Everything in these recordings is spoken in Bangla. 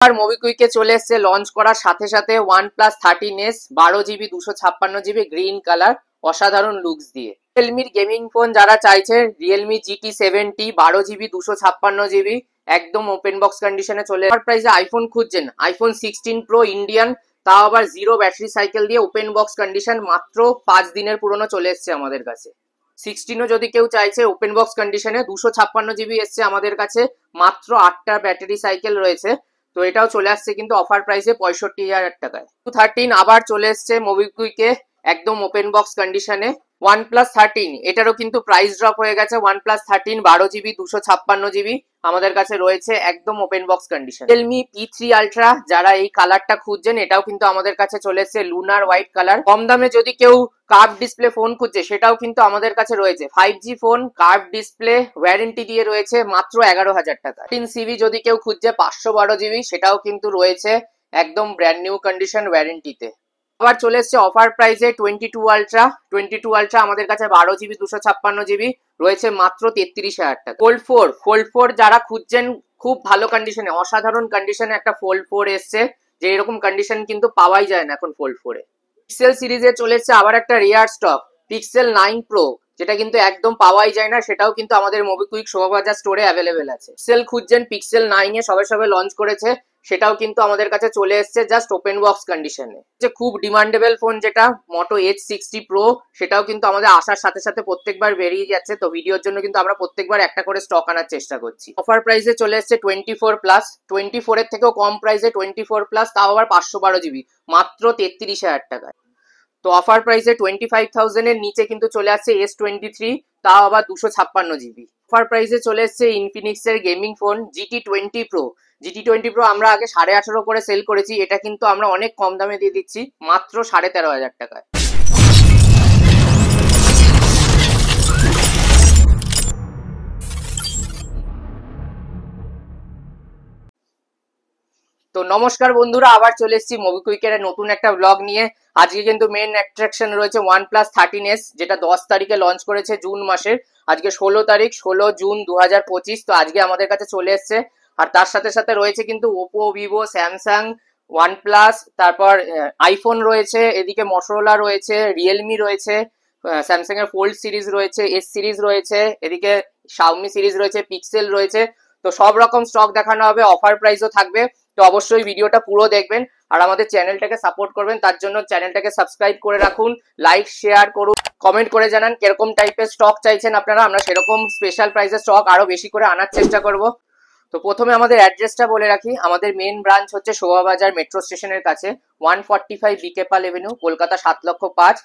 আর মোবিকুইকে চলে এসছে লঞ্চ করার সাথে সাথে OnePlus 13s 12GB 256GB green colour অসাধারণ লুকস দিয়ে। রিয়েলমির গেমিং ফোন যারা চাইছে রিয়েলমি GT70 12GB 256GB একদম ওপেন বক্স কন্ডিশনে চলে প্রাইসে আইফোন খুঁজছেন, আইফোন 16 প্রো ইন্ডিয়ান, তাও আবার জিরো ব্যাটারি সাইকেল দিয়ে ওপেন বক্স কন্ডিশন মাত্র 5 দিনের পুরনো চলে এসছে আমাদের কাছে। 16ও যদি কেউ চাইছে ওপেন বক্স কন্ডিশনে 256GB এসছে আমাদের কাছে, মাত্র 8টা ব্যাটারি সাইকেল রয়েছে। তো এটাও চলে আসছে কিন্তু অফার প্রাইসে 65,000 টাকায়। 13 আবার চলে এসছে মোবিকুইকে একদম ওপেন বক্স কন্ডিশনে। OnePlus 13 এটারও কিন্তু প্রাইস ড্রপ হয়ে গেছে। OnePlus 13 12GB 256GB আমাদের কাছে রয়েছে একদম open box condition. Realme P3 Ultra যারা এই কালারটা খুঁজছেন এটাও কিন্তু আমাদের কাছে চলে এসছে লুনার হোয়াইট কালার। কম দামে যদি কেউ কার্ভ ডিসপ্লে ফোন খুঁজছে সেটাও কিন্তু আমাদের কাছে রয়েছে। 5G phone curve display warranty দিয়ে রয়েছে মাত্র 11,000 টাকা। 13CV যদি কেউ খুঁজছে 512GB সেটাও কিন্তু রয়েছে একদম ব্র্যান্ড নিউ কন্ডিশন ওয়ারেন্টিতে। আবার চলে এসছে অফার প্রাইসে 22 আলট্রা আমাদের কাছে 12GB 256GB রয়েছে মাত্র 33,000 টাকা। ফোল্ড 4 যারা খুঁজছেন খুব ভালো কন্ডিশনে অসাধারণ কন্ডিশনে একটা ফোল্ড 4 এসছে, যে এরকম কন্ডিশন কিন্তু পাওয়াই যায় না এখন ফোল্ড 4 এ। পিক্সেল সিরিজে চলে এসছে আবার একটা রেয়ার স্টক পিক্সেল 9 প্রো, যেটা কিন্তু একদম পাওয়াই যায় না, সেটাও কিন্তু আমাদের মোবিকুইক শোভাবাজার স্টোরে অ্যাভেলেবেল আছে। পিক্সেল খুঁজছেন পিক্সেল 9 এ সবে লঞ্চ করেছে, সেটাও কিন্তু আমাদের কাছে চলে এসছে জাস্ট ওপেন বক্স কন্ডিশনে। যে খুব ডিমান্ডেবল ফোন যেটা মোটো H60 প্রো, সেটাও কিন্তু আমাদের আসার সাথে সাথে প্রত্যেকবার বেরিয়ে যাচ্ছে। তো ভিডিওর জন্য কিন্তু আমরা প্রত্যেকবার একটা করে স্টক আনার চেষ্টা করছি। অফার প্রাইসে চলে এসছে 24 এর থেকেও কম প্রাইসে 24 তাও আবার 512GB মাত্র 33,000 টাকায়। তো অফার প্রাইসে 25,000 এর নিচে কিন্তু চলে আসছে S23 তাও আবার 256GB। অফার প্রাইসে চলে এসছে ইনফিনিক্স এর গেমিং ফোন GT20 Pro আমরা আগে 18,500 করে সেল করেছি, এটা কিন্তু আমরা অনেক কম দামে দিয়ে দিচ্ছি মাত্র 13,500 টাকায়। তো নমস্কার বন্ধুরা, আবার চলে এসেছি মোবিকুইকের নতুন একটা ব্লগ নিয়ে। আজকে কিন্তু মেন অ্যাট্রাকশন রয়েছে OnePlus 13s, যেটা 10 তারিখে লঞ্চ করেছে জুন মাসের। আজকে 16 তারিখ 16 জুন 2025। তো আজকে আমাদের কাছে চলে এসছে, আর তার সাথে সাথে রয়েছে কিন্তু ওপো, ভিভো, স্যামসাং, OnePlus, তারপর আইফোন রয়েছে, এদিকে মটোরোলা রয়েছে, রিয়েলমি রয়েছে, স্যামসাং এর ফোল্ড সিরিজ রয়েছে, এস সিরিজ রয়েছে, এদিকে শাওমি সিরিজ রয়েছে, পিক্সেল রয়েছে। তো সব রকম স্টক দেখানো হবে, অফার প্রাইসও থাকবে। তো অবশ্যই ভিডিওটা পুরো দেখবেন আর আমাদের চ্যানেলটাকে সাপোর্ট করবেন। তার জন্য চ্যানেলটাকে সাবস্ক্রাইব করে রাখুন, লাইক শেয়ার করুন, কমেন্ট করে জানান কিরকম টাইপের স্টক চাইছেন আপনারা। আমরা সেরকম স্পেশাল প্রাইসের স্টক আরো বেশি করে আনার চেষ্টা করব। তো প্রথমে আমাদের অ্যাড্রেসটা বলে রাখি, আমাদের মেন ব্রাঞ্চ হচ্ছে শোভাবাজার মেট্রো স্টেশনের কাছে 145 বিকে পাল এভিনিউ, কলকাতা 7,05,000।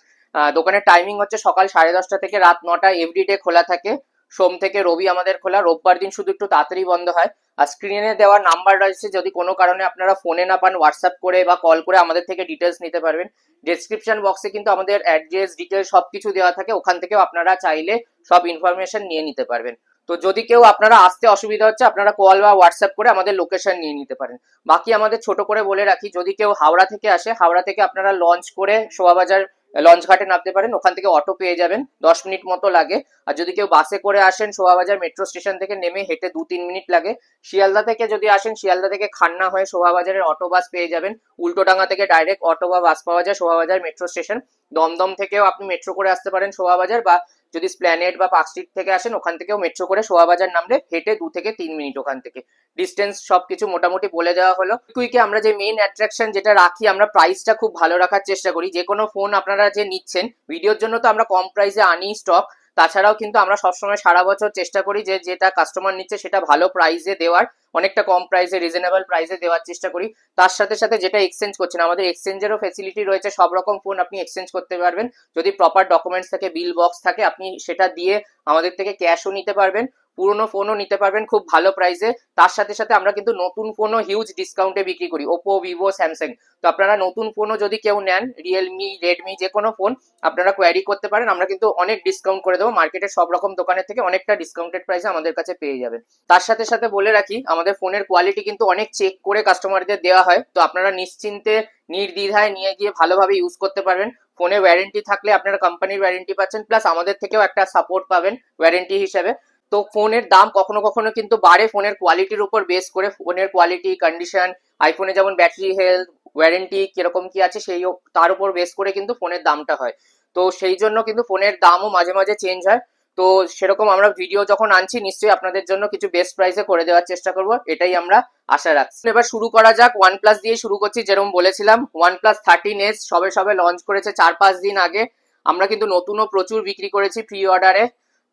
দোকানের টাইমিং হচ্ছে সকাল 10:30 থেকে রাত 9টা, এভরিডে খোলা থাকে। সোম থেকে রবি আমাদের খোলা, রোববার দিন শুধু একটু তাড়াতাড়ি বন্ধ হয়। আর স্ক্রিনে দেওয়ার নাম্বার রয়েছে, যদি কোনো কারণে আপনারা ফোনে না পান হোয়াটসঅ্যাপ করে বা কল করে আমাদের থেকে ডিটেলস নিতে পারবেন। ডেসক্রিপশন বক্সে কিন্তু আমাদের অ্যাড্রেস ডিটেলস সবকিছু দেওয়া থাকে, ওখান থেকেও আপনারা চাইলে সব ইনফরমেশন নিয়ে নিতে পারবেন। তো যদি কেউ আপনারা আসতে অসুবিধা হচ্ছে, আপনারা কল বা হোয়াটসঅ্যাপ করে আমাদের লোকেশন নিয়ে নিতে পারেন। বাকি আমাদের ছোট করে বলে রাখি, যদি কেউ হাওড়া থেকে আসে, হাওড়া থেকে আপনারা লঞ্চ করে শোভাবাজার লঞ্চ ঘাটে নামতে পারেন, ওখান থেকে অটো পেয়ে যাবেন, 10 মিনিট মতো লাগে। আর যদি কেউ বাসে করে আসেন, শোভাবাজার মেট্রো স্টেশন থেকে নেমে হেঁটে 2-3 মিনিট লাগে। শিয়ালদা থেকে যদি আসেন, শিয়ালদা থেকে খান্না হয়ে শোভাবাজারের অটো বাস পেয়ে যাবেন। উল্টোডাঙ্গা থেকে ডাইরেক্ট অটো বা বাস পাওয়া যায় শোভাবাজার মেট্রো স্টেশন। দমদম থেকেও আপনি মেট্রো করে আসতে পারেন শোভাবাজার, বা যদি স্প্ল্যানেড বা পার্ক স্ট্রিট থেকে আসেন, ওখান থেকেও মেট্রো করে শোভাবাজার নামলে হেঁটে 2 থেকে 3 মিনিট ওখান থেকে ডিস্টেন্স। সবকিছু মোটামুটি বলে দেওয়া হলো। কুইকে আমরা যে মেইন অ্যাট্রাকশন যেটা রাখি, আমরা প্রাইসটা খুব ভালো রাখার চেষ্টা করি। যে কোনো ফোন আপনারা যে নিচ্ছেন ভিডিওর জন্য তো আমরা কম প্রাইসে আনি স্টক, তাছাড়াও কিন্তু আমরা সবসময় সারা বছর চেষ্টা করি যে যেটা কাস্টমার নিচ্ছে সেটা ভালো প্রাইসে দেওয়ার, অনেকটা কম প্রাইসে রিজনেবল প্রাইসে দেওয়ার চেষ্টা করি। তার সাথে সাথে যেটা এক্সচেঞ্জ করছেন, আমাদের এক্সচেঞ্জেরও ফেসিলিটি রয়েছে। সব রকম ফোন আপনি এক্সচেঞ্জ করতে পারবেন, যদি প্রপার ডকুমেন্টস থাকে, বিল বক্স থাকে, আপনি সেটা দিয়ে আমাদের থেকে ক্যাশও নিতে পারবেন, পুরোনো ফোনও নিতে পারবেন খুব ভালো প্রাইসে। তার সাথে সাথে আমরা কিন্তু নতুন ফোনও হিউজ ডিসকাউন্টে বিক্রি করি, ওপো, ভিভো, স্যামসাং। তো আপনারা নতুন ফোনও যদি কেউ নেন, রিয়েলমি, রেডমি, যে কোনো ফোন আপনারা কোয়ারি করতে পারেন, আমরা কিন্তু অনেক ডিসকাউন্ট করে দেবো। মার্কেটের সব রকম দোকানের থেকে অনেকটা ডিসকাউন্টেড প্রাইসে আমাদের কাছে পেয়ে যাবেন। তার সাথে সাথে বলে রাখি, আমাদের ফোনের কোয়ালিটি কিন্তু অনেক চেক করে কাস্টমারদের দেওয়া হয়। তো আপনারা নিশ্চিন্তে নির্দ্বিধায় নিয়ে গিয়ে ভালোভাবে ইউজ করতে পারবেন। ফোনে ওয়ারেন্টি থাকলে আপনারা কোম্পানির ওয়ারেন্টি পাচ্ছেন, প্লাস আমাদের থেকেও একটা সাপোর্ট পাবেন ওয়ারেন্টি হিসেবে। তো ফোনের দাম কখনো কখনো কিন্তু বাড়ে ফোনের কোয়ালিটির উপর বেস করে, ফোনের কোয়ালিটি কন্ডিশন, আইফোনে যেমন ব্যাটারি হেলথ, ওয়ারেন্টি কিরকম কি আছে সেই তার উপর বেস করে কিন্তু ফোনের দামটা হয়। তো সেই জন্য কিন্তু ফোনের দামও মাঝে মাঝে চেঞ্জ হয়। তো সেরকম আমরা ভিডিও যখন আনছি নিশ্চয়ই আপনাদের জন্য কিছু বেস্ট প্রাইসে করে দেওয়ার চেষ্টা করব, এটাই আমরা আশা রাখছি। এবার শুরু করা যাক, OnePlus দিয়ে শুরু করছি। যেরকম বলেছিলাম OnePlus 13s সবে সবে লঞ্চ করেছে 4-5 দিন আগে। আমরা কিন্তু নতুনও প্রচুর বিক্রি করেছি প্রি অর্ডারে।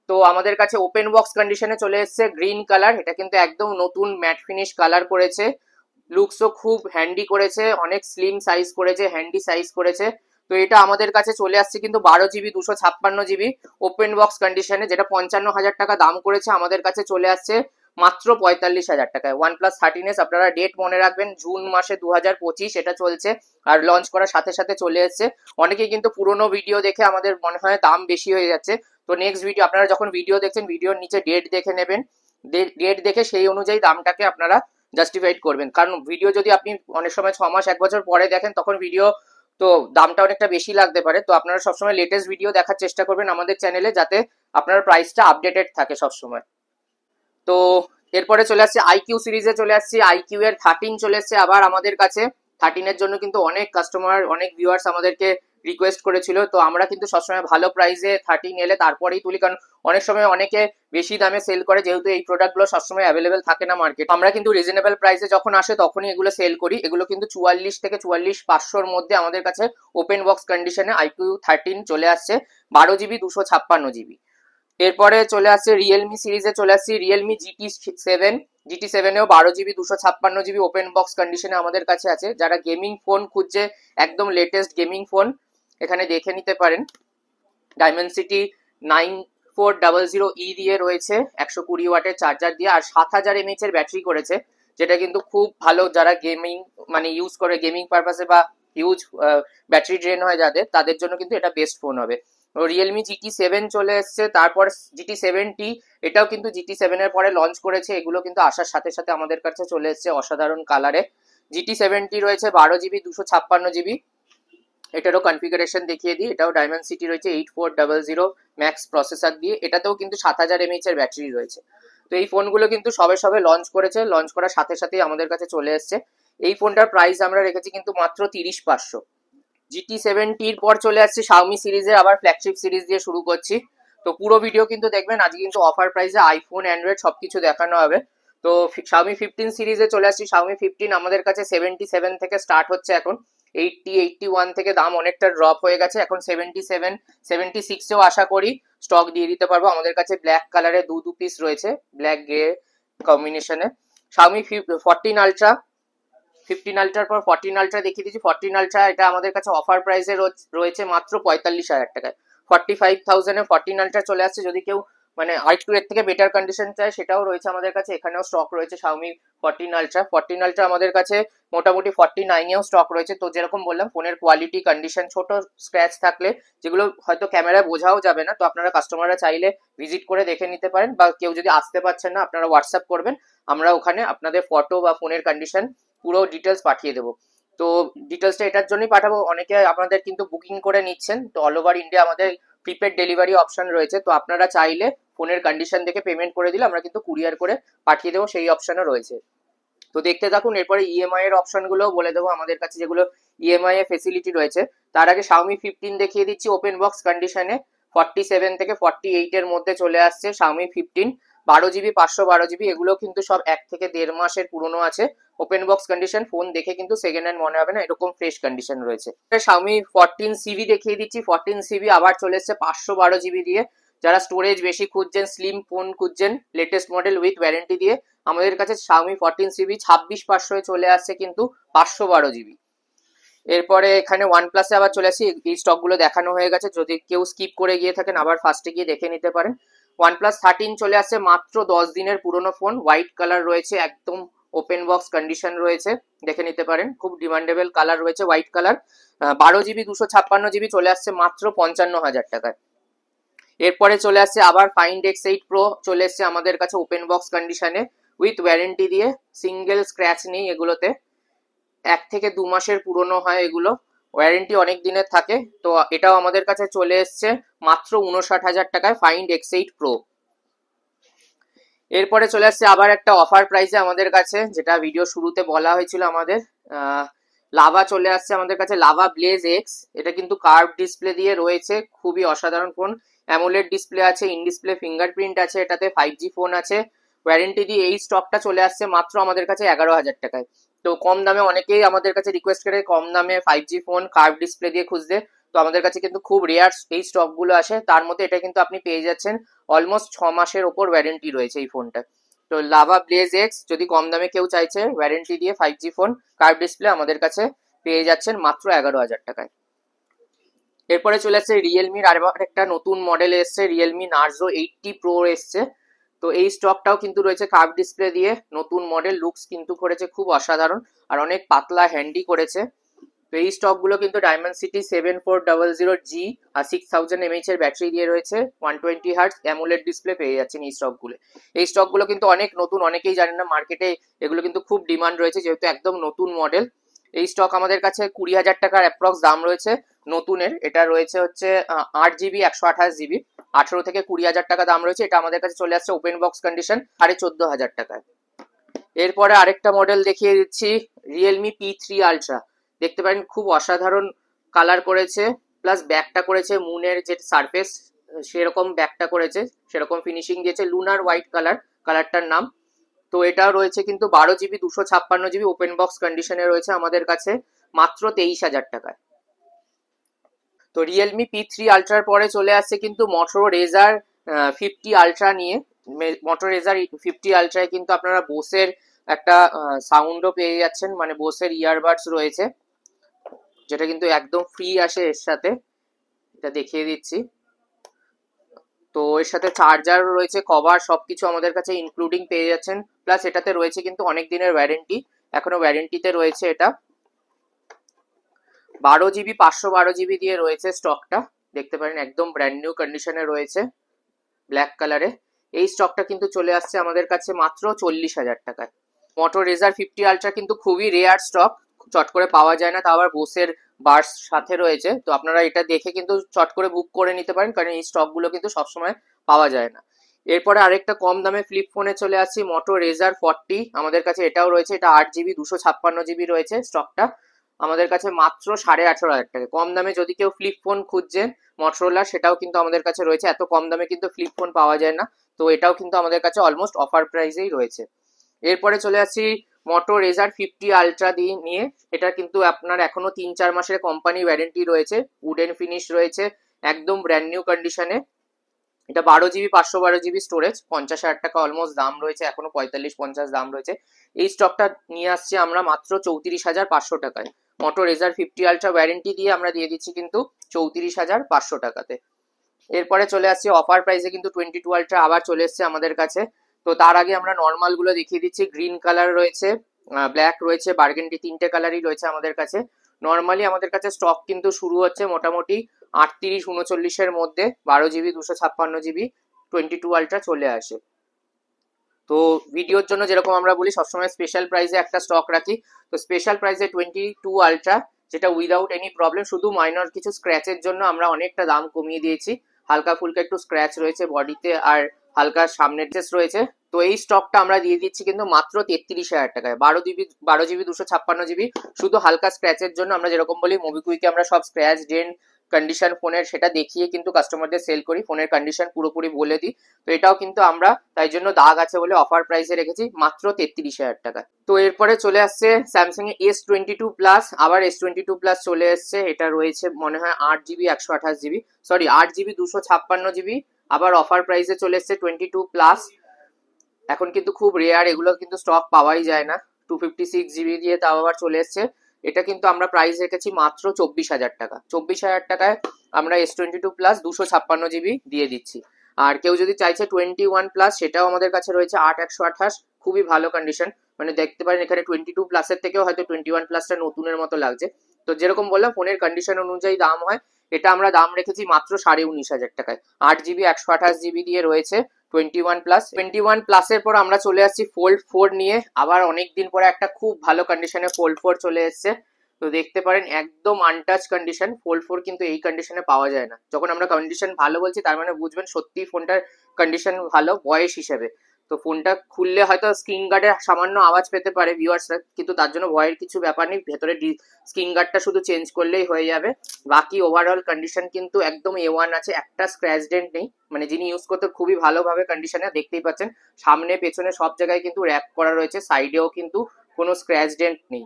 তো আমাদের কাছে ওপেন বক্স কন্ডিশনে চলে এসেছে গ্রিন কালার, এটা কিন্তু একদম নতুন ম্যাট ফিনিশ কালার করেছে, লুকসও খুব হ্যান্ডি করেছে, অনেক স্লিম সাইজ করেছে, হ্যান্ডি সাইজ করেছে। তো এটা আমাদের কাছে চলে আসছে কিন্তু 12GB 256GB ওপেন বক্স কন্ডিশনে, যেটা 55,000 টাকা দাম করেছে, আমাদের কাছে চলে আসছে মাত্র 45,000 টাকায়। OnePlus 13s আপনারা ডেট মনে রাখবেন, জুন মাসে 2025 এটা চলছে, আর লঞ্চ করার সাথে সাথে চলে এসছে। অনেকেই কিন্তু পুরোনো ভিডিও দেখে আমাদের মনে হয় দাম বেশি হয়ে যাচ্ছে। তো নেক্সট ভিডিও আপনারা যখন ভিডিও দেখছেন ভিডিওর নিচে ডেট দেখে নেবেন, ডেট দেখে সেই অনুযায়ী দামটাকে আপনারা জাস্টিফাইড করবেন। কারণ ভিডিও যদি আপনি অনেক সময় 6 মাস 1 বছর পরে দেখেন তখন ভিডিও তো দামটা অনেকটা বেশি লাগতে পারে। তো আপনারা সবসময় লেটেস্ট ভিডিও দেখার চেষ্টা করবেন আমাদের চ্যানেলে, যাতে আপনার প্রাইসটা আপডেটেড থাকে সবসময়। তো এরপরে চলে আসছে আইকিউ সিরিজে, চলে আসছে আইকিউ এর 13 চলে আসছে আবার আমাদের কাছে। 13 এর জন্য কিন্তু অনেক কাস্টমার, অনেক ভিউয়ার্স আমাদেরকে রিকোয়েস্ট করেছিল। তো আমরা কিন্তু সবসময় ভালো প্রাইসে 13 এলে তারপরেই তুলি, কারণ অনেক সময় অনেকে বেশি দামে সেল করে, যেহেতু এই প্রোডাক্টগুলো সবসময় অ্যাভেলেবেল থাকে না মার্কেট। আমরা কিন্তু রিজনেবল প্রাইসে যখন আসে তখনই এগুলো সেল করি। এগুলো কিন্তু 44 থেকে 44,500 মধ্যে আমাদের কাছে ওপেন বক্স কন্ডিশনে আইকিউ 13 চলে আসছে, 12GB 256GB। এরপরে চলে আসছে রিয়েলমি সিরিজে, চলে আসছে রিয়েলমি GT7 এও 12GB 256GB ওপেন বক্স কন্ডিশনে আমাদের কাছে আছে। যারা গেমিং ফোন খুঁজছে, একদম লেটেস্ট গেমিং ফোন, এখানে দেখে নিতে পারেন। ডায়মেনসিটি 9400E দিয়ে রয়েছে, 120 ওয়াটের চার্জার দিয়ে, আর 7000 mAh এর ব্যাটারি করেছে, যেটা কিন্তু খুব ভালো। যারা গেমিং মানে ইউজ করে গেমিং পারপাসে বা হিউজ ব্যাটারি ড্রেন হয় যাদের, তাদের জন্য কিন্তু এটা বেস্ট ফোন হবে। রিয়েলমি GT7 চলে এসছে, তারপর GT7T, এটাও কিন্তু GT7 এর পরে লঞ্চ করেছে। এগুলো কিন্তু আসার সাথে সাথে আমাদের কাছে চলে এসছে অসাধারণ কালারে। GT7T রয়েছে 12GB 256GB, এটারও কনফিগারেশন দেখিয়ে দিই। এটাও ডায়মেনসিটি রয়েছে 8400 ম্যাক্স প্রসেসর দিয়ে, এটাতেও কিন্তু 7000 mAh এর ব্যাটারি রয়েছে। তো এই ফোনগুলো কিন্তু সবে সবে লঞ্চ করেছে, লঞ্চ করার সাথে সাথেই আমাদের কাছে চলে এসছে। এই ফোনটার প্রাইস আমরা রেখেছি কিন্তু মাত্র 30,500। GT7T-র পর চলে আসছে Xiaomi সিরিজের আবার ফ্ল্যাগশিপ সিরিজ দিয়ে শুরু করছি। তো পুরো ভিডিও কিন্তু দেখবেন, আজকে কিন্তু অফার প্রাইসে আইফোন, অ্যান্ড্রয়েড সবকিছু দেখানো হবে। তো Xiaomi 15 সিরিজে চলে আসছি। Xiaomi 15 আমাদের কাছে 77 থেকে স্টার্ট হচ্ছে এখন, 80, 81 থেকে দাম অনেকটা ড্রপ হয়ে গেছে, এখন 77, 76-এও আশা করি স্টক দিয়ে দিতে পারবো। আমাদের কাছে ব্ল্যাক কালারে দু পিস রয়েছে, ব্ল্যাক গ্রে কম্বিনেশনে। Xiaomi 14 আলট্রা, 15 আলট্রার পর 14 আলট্রা দেখিয়ে দিচ্ছি। 14 আলট্রা এটা আমাদের কাছে অফার প্রাইসে রয়েছে মাত্র 45,000 টাকায়। 45,000 এ 14 আলট্রা চলে আসছে। যদি কেউ মানে আরেকটু এর থেকে বেটার কন্ডিশন চায় সেটাও রয়েছে আমাদের কাছে, এখানেও স্টক রয়েছে Xiaomi 14 আলট্রা। 14 আলট্রা আমাদের কাছে মোটামুটি 49-এও স্টক রয়েছে। তো যেরকম বললাম, ফোনের কোয়ালিটি কন্ডিশন, ছোট স্ক্র্যাচ থাকলে যেগুলো হয়তো ক্যামেরায় বোঝাও যাবে না, তো আপনারা কাস্টমাররা চাইলে ভিজিট করে দেখে নিতে পারেন, বা কেউ যদি আসতে পারছেন না আপনারা হোয়াটসঅ্যাপ করবেন, আমরা ওখানে আপনাদের ফটো বা ফোনের কন্ডিশন পুরো ডিটেলস পাঠিয়ে দেবো। তো ডিটেলসটা এটার জন্যই পাঠাবো, অনেকে আপনাদের কিন্তু বুকিং করে নিচ্ছেন, তো অল ওভার ইন্ডিয়া আমাদের প্রিপেড ডেলিভারি অপশন রয়েছে। তো আপনারা চাইলে ফোনের কন্ডিশন দেখে পেমেন্ট করে দিলে আমরা কিন্তু কুরিয়ার করে পাঠিয়ে দেবো, সেই অপশনও রয়েছে। তো দেখতে থাকুন। এরপরে ইএমআই এর অপশনগুলো বলে দেবো আমাদের কাছে, যেগুলো ইএমআই এর ফেসিলিটি রয়েছে। তার আগে Xiaomi 15 দেখিয়ে দিচ্ছি ওপেন বক্স কন্ডিশনে, 47 থেকে 48 এর মধ্যে চলে আসছে Xiaomi 15, 12GB 512GB। এগুলো কিন্তু সব 1 থেকে 1.5 মাসের পুরনো আছে। ওপেন বক্স কন্ডিশন, ফোন দেখে কিন্তু সেকেন্ড হ্যান্ড মনে হবে না, এরকম ফ্রেশ কন্ডিশন রয়েছে। Xiaomi 14CV দেখিয়ে দিচ্ছি। 14CV আবার চলে এসছে 512GB দিয়ে। যারা স্টোরেজ বেশি খুঁজছেন, স্লিম ফোন খুঁজছেন, লেটেস্ট মডেল উইথ ওয়ারেন্টি দিয়ে, আমাদের কাছে Xiaomi 14CV 26,500 এ চলে আসছে কিন্তু 512GB। এরপরে এখানে OnePlus এ আবার চলে আসি, এই স্টকগুলো দেখানো হয়ে গেছে, যদি কেউ স্কিপ করে গিয়ে থাকেন আবার ফার্স্টে গিয়ে দেখে নিতে পারেন। OnePlus 13 চলে আসছে, মাত্র 10 দিনের পুরনো ফোন, হোয়াইট কালার রয়েছে, একদম ওপেন বক্স কন্ডিশন রয়েছে, দেখে নিতে পারেন, খুব ডিমান্ডেবল কালার রয়েছে হোয়াইট কালার। 12GB 256GB চলে আসছে মাত্র 55,000 টাকায়। এরপরে চলে আসছে আবার Find X8 Pro চলে আসছে আমাদের কাছে ওপেন বক্স কন্ডিশনে উইথ ওয়ারেন্টি দিয়ে, সিঙ্গেল স্ক্র্যাচ নেই এগুলোতে, 1 থেকে 2 মাসের পুরনো হয় এগুলো, ওয়ারেন্টি অনেক দিনের থাকে। তো এটাও আমাদের কাছে চলে এসছে মাত্র 59,000 টাকায় Find X8 Pro। এরপরে চলে আসছে আবার একটা অফার প্রাইসে আমাদের কাছে, যেটা ভিডিও শুরুতে বলা হয়েছিল আমাদের। লাভা চলে আসছে আমাদের কাছে, লাভা ব্লেজ এক্স। এটা কিন্তু কার্ভ ডিসপ্লে দিয়ে রয়েছে, খুবই অসাধারণ ফোন। অ্যামোলেড ডিসপ্লে আছে, ইন ডিসপ্লে ফিঙ্গারপ্রিন্ট আছে, এটাতে 5G ফোন আছে, ওয়ারেন্টি দিয়ে এই স্টকটা চলে আসছে মাত্র আমাদের কাছে 11,000 টাকায়। তো কম দামে অনেকেই আমাদের কাছে রিকোয়েস্ট করে কম দামে 5G ফোন কার্ভ ডিসপ্লে দিয়ে খুঁজতে, তো আমাদের কাছে কিন্তু খুব রেয়ার এই স্টক গুলো আসে। তার মধ্যে এটা কিন্তু আপনি পেয়ে যাচ্ছেন অলমোস্ট 6 মাসের ওপর ওয়ারেন্টি রয়েছে এই ফোনটা। তো লাভা ব্লেজ এক্স যদি কম দামে কেউ চাইছে ওয়ারেন্টি দিয়ে 5G ফোন কার্ভ ডিসপ্লে, আমাদের কাছে পেয়ে যাচ্ছেন মাত্র 11,000 টাকায়। এরপরে চলে আসছে রিয়েলমির আরেকবার একটা নতুন মডেল এসছে, রিয়েলমি নার্জো 80 প্রো এসছে। তো এই স্টকটাও কিন্তু রয়েছে কার্ভ ডিসপ্লে দিয়ে, নতুন মডেল, লুকস কিন্তু করেছে খুব অসাধারণ, আর অনেক পাতলা হ্যান্ডি করেছে। তো এই স্টক গুলো কিন্তু ডায়মন্ড সিটি 7400G আর 6000 mAh এর ব্যাটারি দিয়ে রয়েছে, 120 Hz অ্যামোলেড ডিসপ্লে পেয়ে যাচ্ছেন এই স্টক গুলো। এই স্টক গুলো কিন্তু অনেক নতুন, অনেকেই জানেন না মার্কেটে এগুলো কিন্তু খুব ডিমান্ড রয়েছে, যেহেতু একদম নতুন মডেল। এই স্টক আমাদের কাছে 20,000 টাকার অ্যাপ্রক্স দাম রয়েছে নতুনের। এটা রয়েছে হচ্ছে 8GB 128GB, 18 থেকে 20,000 টাকা দাম রয়েছে। এটা আমাদের কাছে চলে আসছে ওপেন বক্স কন্ডিশন 14,500 টাকায়। এরপরে আরেকটা মডেল দেখিয়ে দিচ্ছি, রিয়েলমি P3 আলট্রা। দেখতে পারেন খুব অসাধারণ কালার করেছে, প্লাস ব্যাকটা করেছে মুনের যে সারফেস সেরকম ব্যাকটা করেছে, সেরকম ফিনিশিং দিয়েছে, লুনার হোয়াইট কালারটার নাম। তো এটাও রয়েছে কিন্তু 12GB 256GB ওপেন বক্স কন্ডিশনে রয়েছে আমাদের কাছে মাত্র 23,000 টাকায়। তো রিয়েলমি P3 আলট্রার পরে চলে আসছে কিন্তু মোটো রেজার 50 আলট্রা নিয়ে। মোটো রেজার 50 আলট্রায় কিন্তু আপনারা বোসের একটা সাউন্ডও পেয়ে যাচ্ছেন, মানে বোসের ইয়ারবাডস রয়েছে, যেটা কিন্তু একদম ফ্রি আসে এর সাথে। এটা দেখিয়ে দিচ্ছি। তো এর সাথে চার্জার রয়েছে, কভার সবকিছু আমাদের কাছে ইনক্লুডিং পেয়ে যাচ্ছেন, প্লাস এটাতে রয়েছে কিন্তু অনেক দিনের ওয়ারেন্টি, এখনো ওয়ারেন্টিতে রয়েছে এটা। 12GB 512GB দিয়ে রয়েছে স্টকটা, দেখতে পারেন একদম ব্র্যান্ড নিউ কন্ডিশনে রয়েছে ব্ল্যাক কালারে। এই স্টকটা কিন্তু চলে আসছে আমাদের কাছে মাত্র 40,000 টাকায়। মোটো রেজার 50 আলট্রা কিন্তু খুবই রেয়ার স্টক, চট করে পাওয়া যায় না, তা আবার বোসের বার্স সাথে রয়েছে। তো আপনারা এটা দেখে কিন্তু চট করে বুক করে নিতে পারেন, কারণ এই স্টকগুলো কিন্তু সবসময় পাওয়া যায় না। এরপরে আরেকটা কম দামে ফ্লিপ ফোনে চলে আসছি, মোটো রেজার 40 আমাদের কাছে এটাও রয়েছে। এটা 8GB 256GB রয়েছে স্টকটা আমাদের কাছে মাত্র 18,500 টাকা। কম দামে যদি কেউ ফ্লিপ ফোন খুঁজছেন মটোরোলার, সেটাও কিন্তু আমাদের কাছে রয়েছে। এত কম দামে কিন্তু ফ্লিপ ফোন পাওয়া যায় না, তো এটাও কিন্তু আমাদের কাছে অলমোস্ট অফার প্রাইসেই রয়েছে। এরপরে চলে আসছি মোটো রেজার 50 আলট্রা দিয়ে নিয়ে। এটা কিন্তু আপনার এখনো 3-4 মাসের কোম্পানি ওয়ারেন্টি রয়েছে, উডেন ফিনিশ রয়েছে, একদম ব্র্যান্ড নিউ কন্ডিশনে। এটা 12GB 512GB স্টোরেজ, 50,000 টাকা অলমোস্ট দাম রয়েছে, এখনো 45-50 দাম রয়েছে। এই স্টকটা নিয়ে আসছি আমরা মাত্র 34,500 টাকায়। মোটো রেজার 50 আলট্রা ওয়ারেন্টি দিয়ে আমরা দিয়ে দিচ্ছি কিন্তু 34,500 টাকাতে। এরপরে চলে আসছে অফার প্রাইসে কিন্তু 22 আলট্রা আবার চলে এসছে আমাদের কাছে। তো তার আগে আমরা নর্মাল গুলো দেখিয়ে দিচ্ছি। গ্রিন কালার রয়েছে, ব্ল্যাক রয়েছে, বার্গেন্ডি, তিনটে কালারই রয়েছে আমাদের কাছে। নর্মালি আমাদের কাছে স্টক কিন্তু শুরু হচ্ছে মোটামুটি 38-39-এর মধ্যে, 12GB 256GB 22 আলট্রা চলে আসে। তো ভিডিওর জন্য যেরকম আমরা বলি সবসময় স্পেশাল প্রাইসে একটা স্টক রাখি, তো স্পেশাল প্রাইসে 22 আলট্রা, যেটা উইদাউট এনি প্রবলেম, শুধু মাইনর কিছু স্ক্র্যাচের জন্য আমরা অনেকটা দাম কমিয়ে দিয়েছি। হালকা ফুলকা একটু স্ক্র্যাচ রয়েছে বডিতে, আর হালকা সামনের চেস রয়েছে। তো এই স্টকটা আমরা দিয়ে দিচ্ছি কিন্তু মাত্র 33,000 টাকায়। 12GB 256GB, শুধু হালকা স্ক্র্যাচের জন্য। আমরা যেরকম বলি মোবিকুইকে আমরা সব স্ক্র্যাচ ডেন্ট কন্ডিশন ফোনের সেটা দেখিয়ে কিন্তু কাস্টমারদের সেল করি, ফোনের কন্ডিশন পুরোপুরি বলে দিই। তো এটাও কিন্তু আমরা তাই জন্য দাগ আছে বলে অফার প্রাইসে রেখেছি মাত্র 33,000 টাকা। তো এরপরে চলে আসছে স্যামসাং এর S22 প্লাস, আবার S22 প্লাস চলে এসছে। এটা রয়েছে মনে হয় 8GB 128GB, sorry 8GB 256GB, আবার অফার প্রাইসে চলে এসছে 22 প্লাস। এখন কিন্তু খুব রেয়ার, এগুলো কিন্তু স্টক পাওয়াই যায় না। 256GB দিয়ে তাও আবার চলে এসছে। এটা কিন্তু আমরা প্রাইস রেখেছি মাত্র 24,000 টাকা। 24,000 টাকায় আমরা S22 প্লাস 256GB দিয়ে দিচ্ছি। আর কেউ যদি চাইছে 21 প্লাস, সেটাও আমাদের কাছে রয়েছে 8/128, খুবই ভালো কন্ডিশন। মানে দেখতে পারেন এখানে 22 প্লাসের থেকেও হয়তো 21 প্লাসটা নতুনের মতো লাগছে। তো যেরকম বললাম ফোনের কন্ডিশন অনুযায়ী দাম হয়, এটা আমরা দাম রেখেছি মাত্র 19,500 টাকায়। 8GB 128GB দিয়ে রয়েছে 21 প্লাস। 21 প্লাসের পর আমরা চলে আসছি ফোল্ড 4 নিয়ে। আবার অনেকদিন পরে একটা খুব ভালো কন্ডিশনে ফোল্ড 4 চলে এসছে। তো দেখতে পারেন একদম আনটাচ কন্ডিশন, ফোল্ড 4 কিন্তু এই কন্ডিশনে পাওয়া যায় না। যখন আমরা কন্ডিশন ভালো বলছি তার মানে বুঝবেন সত্যি ফোনটার কন্ডিশন ভালো বয়স হিসেবে। তো ফোনটা খুললে হয়তো স্ক্রিন গার্ডের সামান্য আওয়াজ পেতে পারে ভিউয়ার্সরা, কিন্তু তার জন্য ভয়ের কিছু ব্যাপার নেই, ভেতরে স্ক্রিন গার্ডটা শুধু চেঞ্জ করলেই হয়ে যাবে। বাকি ওভারঅল কন্ডিশন কিন্তু একদম A1 আছে, একটা স্ক্র্যাচ ডেন্ট নেই, মানে যিনি ইউজ করতে খুবই ভালোভাবে কন্ডিশনে, দেখতেই পাচ্ছেন সামনে পেছনে সব জায়গায় কিন্তু র্যাপ করা রয়েছে, সাইডেও কিন্তু কোনো স্ক্র্যাচ ডেন্ট নেই।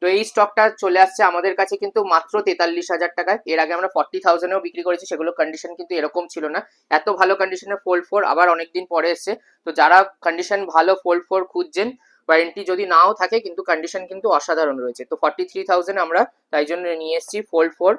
তো এই স্টকটা চলে আসছে আমাদের কাছে কিন্তু মাত্র 43,000 টাকায়। এর আগে আমরা 40,000-এও বিক্রি করেছি, সেগুলো কন্ডিশন কিন্তু এরকম ছিল না, এত ভালো কন্ডিশনে ফোল্ড 4 আবার অনেকদিন পরে এসছে। তো যারা কন্ডিশন ভালো ফোল্ড 4 খুঁজছেন, ওয়ারেন্টি যদি নাও থাকে কিন্তু কন্ডিশন কিন্তু অসাধারণ রয়েছে। তো 43,000 আমরা তাই জন্য নিয়ে এসেছি ফোল্ড 4।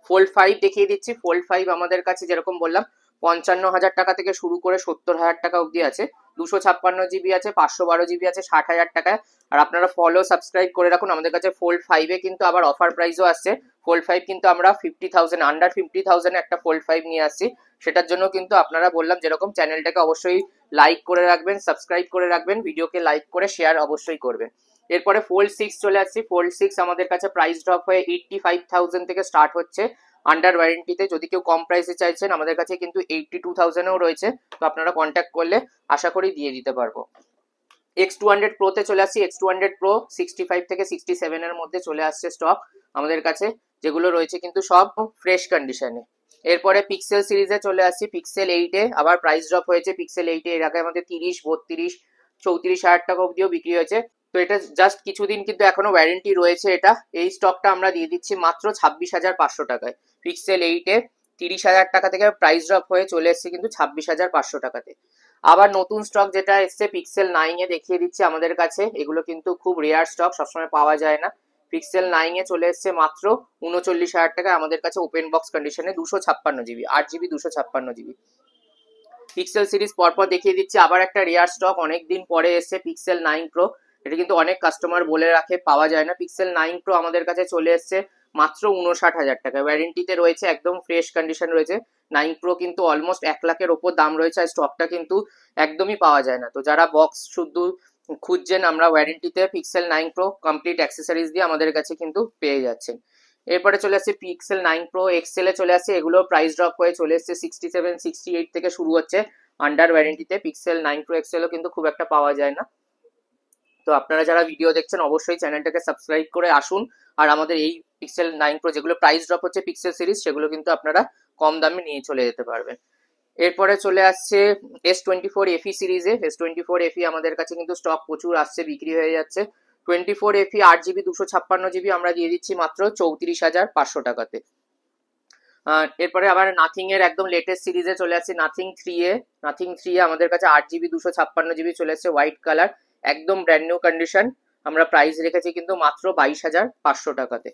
ফোল্ড 5 দেখিয়ে দিচ্ছি। ফোল্ড 5 আমাদের কাছে যেরকম বললাম 55,000 টাকা থেকে শুরু করে 70,000 টাকা অবধি আছে, 256 GB আছে, 512 GB আছে 60,000 টাকায়। আর আপনারা ফলো সাবস্ক্রাইব করে রাখুন, আমাদের কাছে ফোল্ড 5-এ কিন্তু আবার অফার প্রাইসও আসছে। ফোল্ড 5 কিন্তু আমরা 50,000 আন্ডার 50,000 একটা ফোল্ড 5 নিয়ে আসছি, সেটার জন্য কিন্তু আপনারা বললাম যেরকম চ্যানেলটাকে অবশ্যই লাইক করে রাখবেন, সাবস্ক্রাইব করে রাখবেন, ভিডিওকে লাইক করে শেয়ার অবশ্যই করবেন। এরপরে ফোল্ড 6 চলে আসছি। ফোল্ড 6 আমাদের কাছে প্রাইস ড্রপ হয়ে 85,000 থেকে স্টার্ট হচ্ছে আন্ডার ওয়ারেন্টিতে। যদি কেউ কম প্রাইসে চাইছেন, আমাদের কাছে কিন্তু 82,000-এও রয়েছে, তো আপনারা কন্ট্যাক্ট করলে আশা করি দিয়ে দিতে পারবো। X200 Pro-তে চলে আসছি। X200 Pro 65 থেকে 67 এর মধ্যে চলে আসছে স্টক আমাদের কাছে, যেগুলো রয়েছে কিন্তু সব ফ্রেশ কন্ডিশনে। এরপরে পিক্সেল সিরিজে চলে আসছি। পিক্সেল 8-এ আবার প্রাইস ড্রপ হয়েছে। পিক্সেল 8-এ এর আগে আমাদের 30, 32, 34,000 টাকা অবধিও বিক্রি হয়েছে। তো এটা জাস্ট কিছুদিন কিন্তু এখনো ওয়ারেন্টি রয়েছে। এটা এই স্টকটা আমরা দিয়ে দিচ্ছি মাত্র 26,500 টাকায়। পিক্সেল 8-এ 30,000 টাকা থেকে প্রাইস ড্রপ হয়ে চলে এসছে কিন্তু 26,500 টাকাতে। আবার নতুন স্টক যেটা এসছে পিক্সেল 9-এ দেখিয়ে দিচ্ছি আমাদের কাছে। এগুলো কিন্তু খুব রেয়ার স্টক, সবসময় পাওয়া যায় না। পিক্সেল 9-এ চলে এসছে মাত্র 39,000 টাকায় আমাদের কাছে ওপেন বক্স কন্ডিশনে, 256 GB, 8 GB 256 GB। Pixel series পরপর দেখিয়ে দিচ্ছি। আবার একটা রেয়ার স্টক অনেকদিন পরে এসছে পিক্সেল 9 Pro। এটা কিন্তু অনেক কাস্টমার বলে রাখে পাওয়া যায় না। পিক্সেল 9 Pro আমাদের কাছে চলে এসছে মাত্র 59,000 টাকায়, ওয়ারেন্টিতে রয়েছে, একদম ফ্রেশ কন্ডিশন রয়েছে। 9 Pro কিন্তু অলমোস্ট 1 লাখের ওপর দাম রয়েছে, আর স্টকটা কিন্তু একদমই পাওয়া যায় না। তো যারা বক্স শুদ্ধ খুঁজছেন, আমরা ওয়ারেন্টিতে পিক্সেল 9 Pro কমপ্লিট অ্যাক্সেসরিজ দিয়ে আমাদের কাছে কিন্তু পেয়ে যাচ্ছেন। এরপরে চলে আসছে পিক্সেল 9 Pro XL-এ চলে আসছে। এগুলো প্রাইস ড্রপ হয়ে চলে এসছে 67, 68 থেকে শুরু হচ্ছে আন্ডার ওয়ারেন্টিতে। পিক্সেল 9 Pro XL-ও কিন্তু খুব একটা পাওয়া যায় না। তো আপনারা যারা ভিডিও দেখছেন অবশ্যই চ্যানেলটাকে সাবস্ক্রাইব করে আসুন, আর আমাদের এই পিক্সেল 9 Pro যেগুলো প্রাইস ড্রপ হচ্ছে পিক্সেল সিরিজ, সেগুলো কিন্তু আপনারা কম দামে নিয়ে চলে যেতে পারবেন। এরপরে চলে আসছে S24 FE সিরিজে। S24 FE আমাদের কাছে কিন্তু স্টক প্রচুর আসছে, বিক্রি হয়ে যাচ্ছে। 24 FE 8 GB 256 GB আমরা দিয়ে দিচ্ছি মাত্র 34,500 টাকাতে। এরপরে আবার নাথিং এর একদম লেটেস্ট সিরিজে চলে আসছে নাথিং 3-এ। নাথিং 3-এ আমাদের কাছে 8 GB 256 GB চলে আসছে, হোয়াইট কালার, একদম ব্র্যান্ড নিউ কন্ডিশন। আমরা প্রাইস রেখেছি কিন্তু মাত্র 22,500 টাকাতে।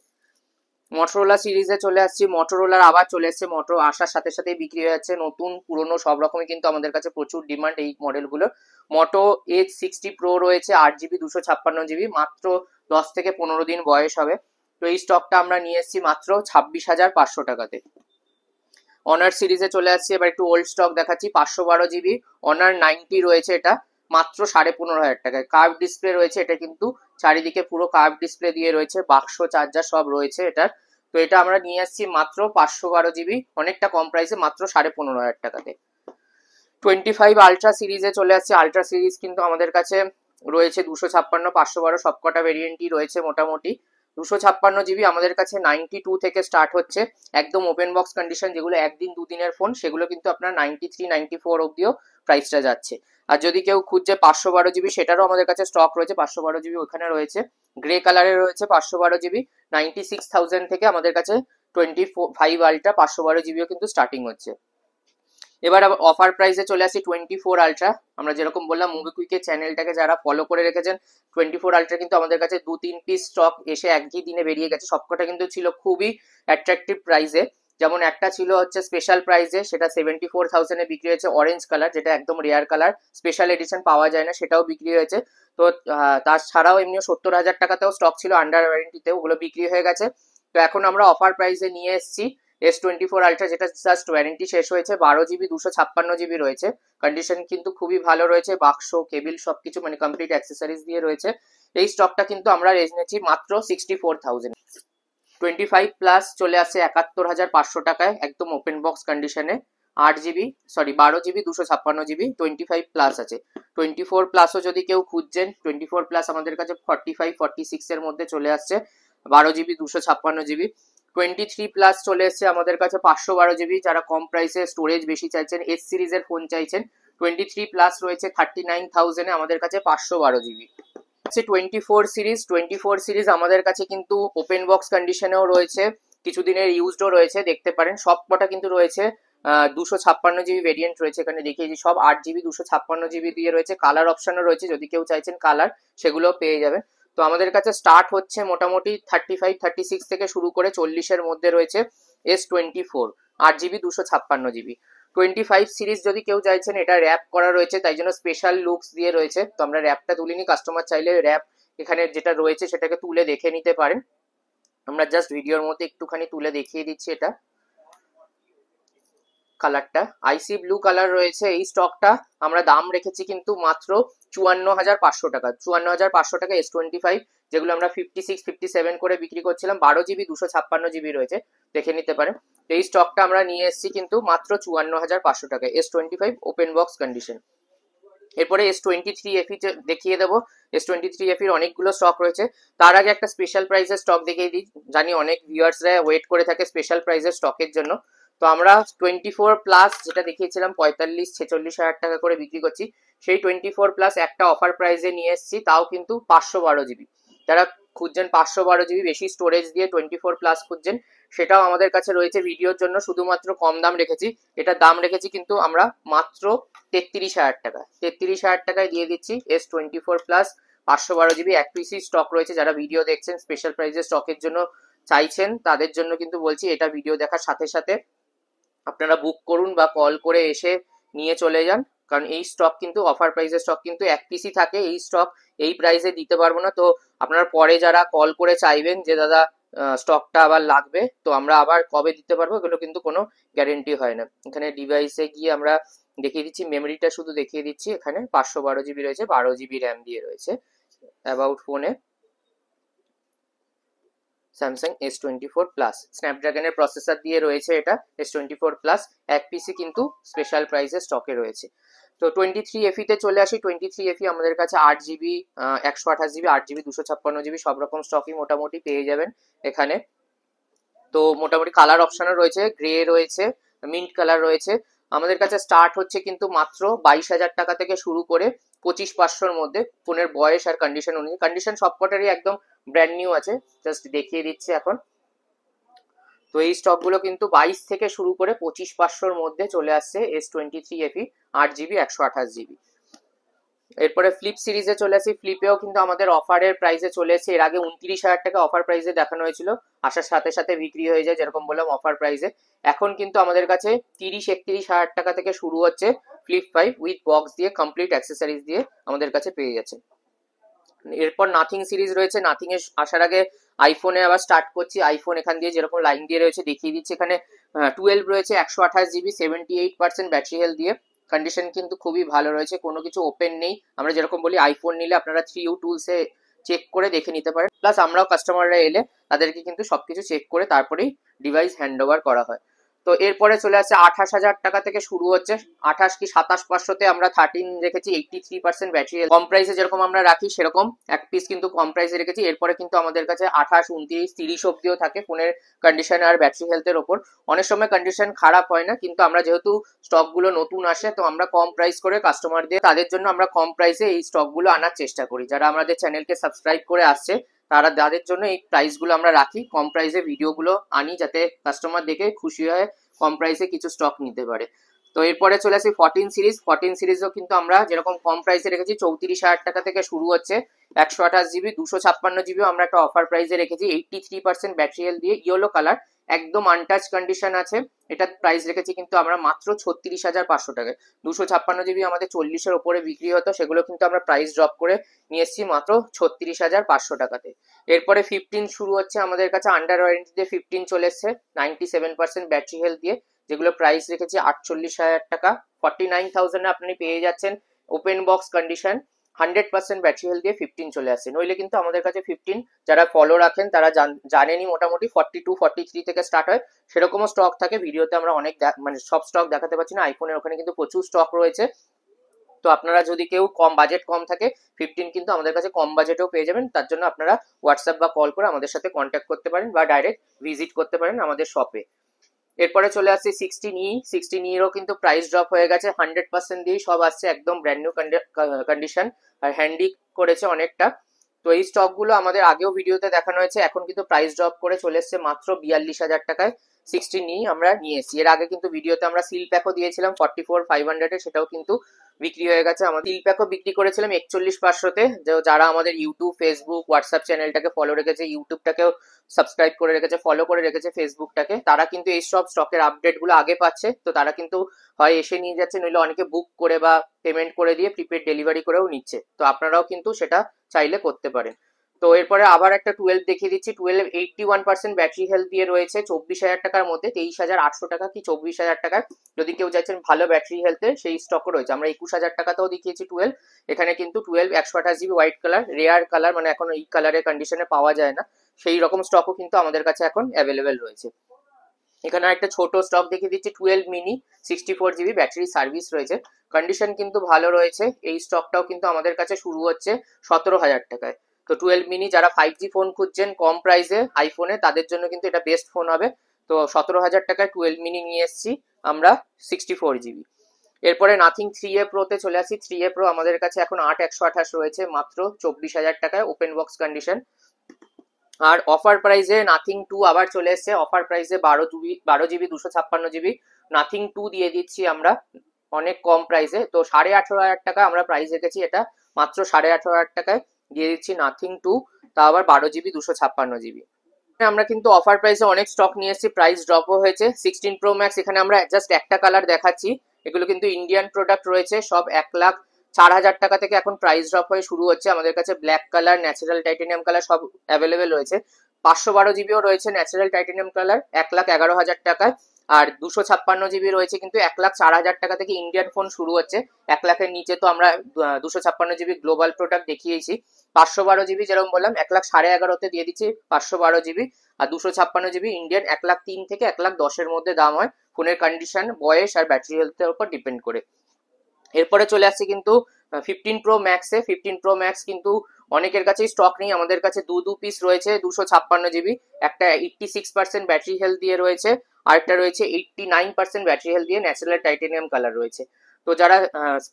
মটোরোলা সিরিজে চলে আসছি। মটোরোলার আবার চলে এসছে, মোটো আসার সাথে সাথেই বিক্রি হয়ে যাচ্ছে, নতুন পুরনো সব রকমই কিন্তু আমাদের কাছে প্রচুর ডিমান্ড এই মডেলগুলো। মোটো H60 Pro রয়েছে 8 GB 256 GB, মাত্র 10 থেকে 15 দিন বয়স হবে। তো এই স্টকটা আমরা নিয়ে এসেছি মাত্র 26,500 টাকাতে। অনার সিরিজে চলে আসছি। এবার একটু ওল্ড স্টক দেখাচ্ছি। 512 GB অনার 90 রয়েছে, এটা মাত্র 15,500 টাকায়। কার্ভ ডিসপ্লে রয়েছে, এটা কিন্তু চারিদিকে পুরো কার্ভ ডিসপ্লে দিয়ে রয়েছে, বাক্স চার্জার সব রয়েছে এটার। তো এটা আমরা নিয়ে আসছি মাত্র 512 GB, অনেকটা কম প্রাইসে, মাত্র 15,500 টাকাতে। 25 আলট্রা সিরিজে চলে আসছে। আলট্রা সিরিজ কিন্তু আমাদের কাছে রয়েছে 256, 512 সবকটা ভেরিয়েন্টই রয়েছে মোটামুটি। 256 GB আমাদের কাছে 92 থেকে স্টার্ট হচ্ছে, একদম ওপেন বক্স কন্ডিশন। যেগুলো একদিন দুদিনের ফোন সেগুলো কিন্তু আপনার 93, 94 অব্দিও প্রাইসটা যাচ্ছে। আর যদি কেউ খুঁজছে 512 GB, সেটারও আমাদের কাছে স্টক রয়েছে। 512 GB ওখানে রয়েছে, গ্রে কালারে রয়েছে 512 GB, 96,000 থেকে আমাদের কাছে 25 আলট্রা 512 GBও কিন্তু স্টার্টিং হচ্ছে। এবার অফার প্রাইসে চলে আসি 24 আলট্রা। আমরা যেরকম বললাম মুভিকুইকের চ্যানেলটাকে যারা ফলো করে রেখেছেন, 24 আলট্রা কিন্তু আমাদের কাছে 2-3 পিস স্টক এসে একই দিনে বেরিয়ে গেছে। সবকটা কিন্তু ছিল খুবই অ্যাট্রাকটিভ প্রাইসে। যেমন একটা ছিল হচ্ছে স্পেশাল প্রাইসে, সেটা 74,000-এ বিক্রি হয়েছে, অরেঞ্জ কালার, যেটা একদম রেয়ার কালার, স্পেশাল এডিশন পাওয়া যায় না, সেটাও বিক্রি হয়েছে। তো তাছাড়াও এমনিও 70,000 টাকাতেও স্টক ছিল আন্ডার ওয়ারেন্টিতে, ওগুলো বিক্রি হয়ে গেছে। তো এখন আমরা অফার প্রাইসে নিয়ে এসেছি S24 আলট্রা, যেটা জাস্ট ওয়ারেন্টি শেষ হয়েছে। 12 GB 256 GB রয়েছে, কন্ডিশন কিন্তু খুবই ভালো রয়েছে, বাক্স কেবিল সবকিছু মানে কমপ্লিট অ্যাক্সেসরিজ দিয়ে রয়েছে। এই স্টকটা কিন্তু আমরা এনেছি মাত্র 64,000। 25 প্লাস চলে আসছে 71,500 টাকায়, একদম ওপেন বক্স কন্ডিশনে, 8 GB, sorry 12 GB 256 GB, 25 plus আছে। 24 প্লাসও যদি কেউ খুঁজছেন, 24 প্লাস আমাদের কাছে 45-46 এর মধ্যে চলে আসছে, 12 জিবি 256 জিবি। 23 প্লাস চলে এসছে আমাদের কাছে 512 জিবি, যারা কম প্রাইসে স্টোরেজ বেশি চাইছেন, এস সিরিজের ফোন চাইছেন। 23 প্লাস রয়েছে 39,000-এ আমাদের কাছে 512 জিবি। 24 সিরিজ আমাদের কাছে কিন্তু ওপেন বক্স কন্ডিশনেও রয়েছে, কিছুদিনের ইউজডও রয়েছে, দেখতে পারেন সব কটা কিন্তু রয়েছে। 256 জিবি ভেরিয়েন্ট রয়েছে, এখানে দেখিয়েছি সব 8 জিবি 256 জিবি দিয়ে রয়েছে। কালার অপশনও রয়েছে, যদি কেউ চাইছেন কালার সেগুলো পেয়ে যাবেন। তো আমাদের কাছে স্টার্ট হচ্ছে মোটামুটি 35-36 থেকে শুরু করে 40-এর মধ্যে রয়েছে S24 8 জিবি 256 জিবি। 25 সিরিজ যদি কেউ চাইছেন, এটা র্যাপ করা রয়েছে, তাই জন্য স্পেশাল লুকস দিয়ে রয়েছে। তো আমরা র্যাপটা তুলিনি, কাস্টমার চাইলে র্যাপ এখানে যেটা রয়েছে সেটাকে তুলে দেখে নিতে পারেন। আমরা জাস্ট ভিডিওর মধ্যে একটুখানি তুলে দেখিয়ে দিচ্ছি। এটা কালারটা আইসি ব্লু কালার রয়েছে। এই স্টকটা আমরা দাম রেখেছি কিন্তু মাত্র 54,500 টাকা। 54,500 টাকা S25, যেগুলো আমরা 56-57 করে বিক্রি করছিলাম। 12 জিবি 256 জিবি রয়েছে, দেখে নিতে পারেন। এই স্টকটা আমরা নিয়ে এসেছি কিন্তু মাত্র 54,500 টাকা, S25 ওপেন বক্স কন্ডিশন। এরপরে S23FE দেখিয়ে দেবো। S23FE অনেকগুলো স্টক রয়েছে। তার আগে একটা স্পেশাল প্রাইসের স্টক দেখিয়ে দিই, জানি অনেক ভিউয়ার্সরা ওয়েট করে থাকে স্পেশাল প্রাইসের স্টকের জন্য। তো আমরা 24 প্লাস যেটা দেখিয়েছিলাম 45-46 হাজার টাকা করে বিক্রি করছি, সেই 24 প্লাস একটা অফার প্রাইসে নিয়ে এসেছি, তাও কিন্তু 512 জিবি। যারা খুঁজছেন 512 জিবি বেশি স্টোরেজ দিয়ে 24 প্লাস খুঁজছেন, সেটাও আমাদের কাছে রয়েছে। ভিডিওর জন্য শুধুমাত্র কম দাম রেখেছি, এটার দাম রেখেছি কিন্তু আমরা মাত্র 33,000 টাকা। 33,000 টাকায় দিয়ে দিচ্ছি S24 প্লাস 512 জিবি। এক পিসি স্টক রয়েছে, যারা ভিডিও দেখছেন স্পেশাল প্রাইসের স্টকের জন্য চাইছেন, তাদের জন্য কিন্তু বলছি, এটা ভিডিও দেখার সাথে সাথে আপনারা বুক করুন বা কল করে এসে নিয়ে চলে যান, কারণ এই স্টক কিন্তু অফার প্রাইসের স্টক কিন্তু এক পিসি থাকে। এই স্টক এই প্রাইসে দিতে পারবো না। তো আপনারা পরে যারা কল করে চাইবেন যে দাদা স্টকটা আবার লাগবে, তো আমরা আবার কবে দিতে পারবো, এগুলো কিন্তু কোনো গ্যারেন্টি হয় না। এখানে ডিভাইসে গিয়ে আমরা দেখিয়ে দিচ্ছি, মেমোরিটা শুধু দেখিয়ে দিচ্ছি। এখানে 512 জিবি রয়েছে, 12 জিবি র্যাম দিয়ে রয়েছে। অ্যাবাউট ফোনে স্যামসাং S24 প্লাস স্ন্যাপড্রাগনের প্রসেসর দিয়ে রয়েছে। এটা S24 প্লাস এক পিসি কিন্তু স্পেশাল প্রাইসে স্টকে রয়েছে। তো 23FE তে চলে আসি। 23FE আমাদের কাছে 8 জিবি 128 জিবি, 8 জিবি 256 জিবি সব রকম স্টকই মোটামুটি পেয়ে যাবেন এখানে। তো মোটামুটি কালার অপশনও রয়েছে, গ্রে রয়েছে, মিন্ট কালার রয়েছে। আমাদের কাছে স্টার্ট হচ্ছে কিন্তু মাত্র 22,000 টাকা থেকে শুরু করে 25,500-র মধ্যে, ফোনের বয়স আর কন্ডিশন অনুযায়ী। কন্ডিশন সবকটারই একদম ব্র্যান্ড নিউ আছে, জাস্ট দেখিয়ে দিচ্ছি এখন। তো এই স্টকগুলো কিন্তু 22 থেকে শুরু করে 25,500-র মধ্যে চলে আসছে S23FE 8 জিবি 128 জিবি। এরপরে ফ্লিপ সিরিজে চলে আসি। ফ্লিপেও কিন্তু আমাদের অফারের প্রাইসে চলে এসেছে। এর আগে 29,000 টাকা অফার প্রাইসে দেখানো হয়েছিল, আসার সাথে সাথে বিক্রি হয়ে যায়, যেরকম বললাম অফার প্রাইসে। এখন কিন্তু আমাদের কাছে 30-31 হাজার টাকা থেকে শুরু হচ্ছে ফ্লিপ 5 উইথ বক্স দিয়ে, কমপ্লিট অ্যাক্সেসরিজ দিয়ে আমাদের কাছে পেয়ে যাচ্ছে। এরপর নাথিং সিরিজ রয়েছে। নাথিং এ আসার আগে আইফোনে আবার স্টার্ট করছি। আইফোন এখান দিয়ে যেরকম লাইন দিয়ে রয়েছে দেখিয়ে দিচ্ছি। এখানে 12 রয়েছে, 128 জিবি, 78% ব্যাটারি হেলথ দিয়ে। কন্ডিশন কিন্তু খুবই ভালো রয়েছে, কোনো কিছু ওপেন নেই। আমরা যেরকম বলি আইফোন নিলে আপনারা 3U টুলসে চেক করে দেখে নিতে পারেন, প্লাস আমরাও কাস্টমাররা এলে তাদেরকে কিন্তু সবকিছু চেক করে তারপরেই ডিভাইস হ্যান্ড ওভার করা হয়। তো এরপরে চলে আসছে 28,000 টাকা থেকে শুরু হচ্ছে। 28 কি 27,500-তে আমরা 13 রেখেছি, 83% ব্যাটারি। কম প্রাইসে যেরকম আমরা রাখি সেরকম এক পিস কিন্তু কম প্রাইসে রেখেছি। এরপরে কিন্তু আমাদের কাছে 28, 29, 30 অব্দিও থাকে ফোনের কন্ডিশন আর ব্যাটারি হেলথের ওপর। অনেক সময় কন্ডিশন খারাপ হয় না, কিন্তু আমরা যেহেতু স্টকগুলো নতুন আসে, তো আমরা কম প্রাইস করে কাস্টমারদের, তাদের জন্য আমরা কম প্রাইসে এই স্টকগুলো আনার চেষ্টা করি। যারা আমাদের চ্যানেলকে সাবস্ক্রাইব করে আসছে, তাদের জন্য এই প্রাইসগুলো আমরা রাখি, কম প্রাইসে ভিডিওগুলো আনি, যাতে কাস্টমার দেখে খুশি হয়, কম প্রাইসে কিছু স্টক নিতে পারে। তো এরপরে চলে আসি 14 সিরিজ। 14 সিরিজও কিন্তু আমরা যেরকম কম প্রাইসে রেখেছি, 34,000 টাকা থেকে শুরু হচ্ছে। 128 জিবি 256 জিবিও আমরা একটা অফার প্রাইসে রেখেছি, 83% ব্যাটারি হেলথ দিয়ে, ইয়েলো কালার, একদম আনটাচ কন্ডিশন আছে। এটার প্রাইস রেখেছি কিন্তু আমরা মাত্র 36,500 টাকায়। 256 জিবি আমাদের 40-এর ওপরে বিক্রি হতো, সেগুলো কিন্তু আমরা প্রাইস ড্রপ করে নিয়ে এসেছি মাত্র 36,500 টাকাতে। এরপরে 15 শুরু হচ্ছে আমাদের কাছে, আন্ডার ওয়ারেন্টিতে 15 চলে এসছে, 97% ব্যাটারি হেলথ দিয়ে, যেগুলো প্রাইস রেখেছি 48,000 টাকা। 49,000-এ আপনি পেয়ে যাচ্ছেন open box condition 100% battery health দিয়ে 15 চলে আসছে। নইলে কিন্তু আমাদের কাছে 15 যারা ফলো রাখেন তারা জানেনই মোটামুটি 42 43 থেকে স্টার্ট হয়, সেরকমও স্টক থাকে। ভিডিওতে আমরা অনেক মানে সব স্টক দেখাতে পারছি না, আইফোনের ওখানে কিন্তু প্রচুর স্টক রয়েছে। তো আপনারা যদি কেউ বাজেট কম থাকে 15 কিন্তু আমাদের কাছে কম বাজেটেও পেয়ে যাবেন। তার জন্য আপনারা হোয়াটসঅ্যাপ বা কল করে আমাদের সাথে কন্ট্যাক্ট করতে পারেন বা ডাইরেক্ট ভিজিট করতে পারেন আমাদের শপে। এরপরে চলে আসছে 16E এরও কিন্তু প্রাইস ড্রপ হয়ে গেছে, 100% দিয়েই সব আসছে, একদম ব্র্যান্ড নিউ কন্ডিশন আর হ্যান্ডি করেছে অনেকটা। তো এই স্টকগুলো আমাদের আগেও ভিডিওতে দেখানো হয়েছে, এখন কিন্তু প্রাইস ড্রপ করে চলে এসছে মাত্র 42,000 টাকায় 16E আমরা নিয়ে এসেছি। এর আগে কিন্তু ভিডিওতে আমরা সিল প্যাকও দিয়েছিলাম 44,500 এ, সেটাও কিন্তু বিক্রি হয়ে গেছে। আমাদের সিল প্যাকও বিক্রি করেছিলাম 41,500-তে। যারা আমাদের ইউটিউব ফেসবুক হোয়াটসঅ্যাপ চ্যানেলটাকে ফলো রেখেছে, ইউটিউবটাকেও সাবস্ক্রাইব করে রেখেছে, ফলো করে রেখেছে ফেসবুকটাকে, তারা কিন্তু এই সব স্টকের আপডেটগুলো আগে পাচ্ছে। তো তারা কিন্তু হয় এসে নিয়ে যাচ্ছে, নইলে অনেকে বুক করে বা পেমেন্ট করে দিয়ে প্রিপেড ডেলিভারি করেও নিচ্ছে। তো আপনারাও কিন্তু সেটা চাইলে করতে পারেন। তো এরপরে আবার একটা 12 দেখিয়ে দিচ্ছি। 12 81% ব্যাটারি হেলথ দিয়ে রয়েছে 24,000 টাকার মধ্যে, 23,800 টাকা কি 24,000 টাকায় যদি কেউ চাইছেন ভালো ব্যাটারি হেলথে, সেই স্টকও রয়েছে। আমরা 21,000 টাকাতেও দেখিয়েছি 12। এখানে কিন্তু 12 128GB white colour, rare colour, মানে এখন এই কালারের কন্ডিশনে পাওয়া যায় না, সেই রকম স্টকও কিন্তু আমাদের কাছে এখন অ্যাভেলেবেল রয়েছে। এখানে একটা ছোট স্টক দেখিয়ে দিচ্ছি 12 মিনি 64GB ব্যাটারি সার্ভিস রয়েছে, কন্ডিশন কিন্তু ভালো রয়েছে। এই স্টকটাও কিন্তু আমাদের কাছে শুরু হচ্ছে 17,000 টাকায়। তো 12 মিনি যারা 5G ফোন খুঁজছেন কম প্রাইসে আইফোনে, তাদের জন্য কিন্তু এটা বেস্ট ফোন হবে। তো 17,000 টাকায় 12 মিনি নিয়ে এসেছি আমরা 64GB। এরপরে নাথিং 3A প্রোতে চলে আসি। 3A প্রো আমাদের কাছে এখন 8/128 রয়েছে মাত্র 24,000 টাকায়, ওপেন বক্স কন্ডিশন। আর অফার প্রাইসে নাথিং 2 আবার চলে এসেছে, অফার প্রাইসে 12GB 256GB নাথিং 2 দিয়ে দিচ্ছি আমরা অনেক কম প্রাইসে। তো 18,500 টাকা আমরা প্রাইস রেখেছি, এটা মাত্র 18,500 টাকায় দিয়ে দিচ্ছি নাথিং 2, তা আবার 12GB 256GB। আমরা কিন্তু অফার প্রাইসে অনেক স্টক নিয়ে এসেছি, প্রাইস ড্রপও হয়েছে। 16 প্রো ম্যাক্স এখানে আমরা জাস্ট একটা কালার দেখাচ্ছি, এগুলো কিন্তু ইন্ডিয়ান প্রোডাক্ট রয়েছে সব। 1,04,000 টাকা থেকে এখন প্রাইস ড্রপ হয়ে শুরু হচ্ছে। আমাদের কাছে black colour, natural titanium colour সব অ্যাভেলেবেল রয়েছে। 512GBও রয়েছে ন্যাচারাল টাইটেনিয়াম কালার 1,11,000 টাকায়। আর 256GB রয়েছে কিন্তু 1,04,000 টাকা থেকে ইন্ডিয়ান ফোন শুরু হচ্ছে। 1 লাখের নিচে তো আমরা 256GB গ্লোবাল প্রোডাক্ট দেখিয়েছি। 512GB যেরকম বললাম 1,11,500-তে দিয়ে দিচ্ছি 512GB। আর 256GB ইন্ডিয়ান 1,03,000 থেকে 1,10,000-এর মধ্যে দাম হয়, ফোনের কন্ডিশন, বয়স আর ব্যাটারি হেলথের উপর ডিপেন্ড করে। এরপরে চলে আসছে কিন্তু 15 প্রো ম্যাক্সে। 15 প্রো ম্যাক্স কিন্তু অনেকের কাছেই স্টক নেই, আমাদের কাছে দু পিস রয়েছে 256GB। একটা 86% ব্যাটারি হেলথ দিয়ে রয়েছে, আরেকটা রয়েছে 89% ব্যাটারি হেলথ দিয়ে ন্যাচারাল টাইটেনিয়াম কালার রয়েছে। তো যারা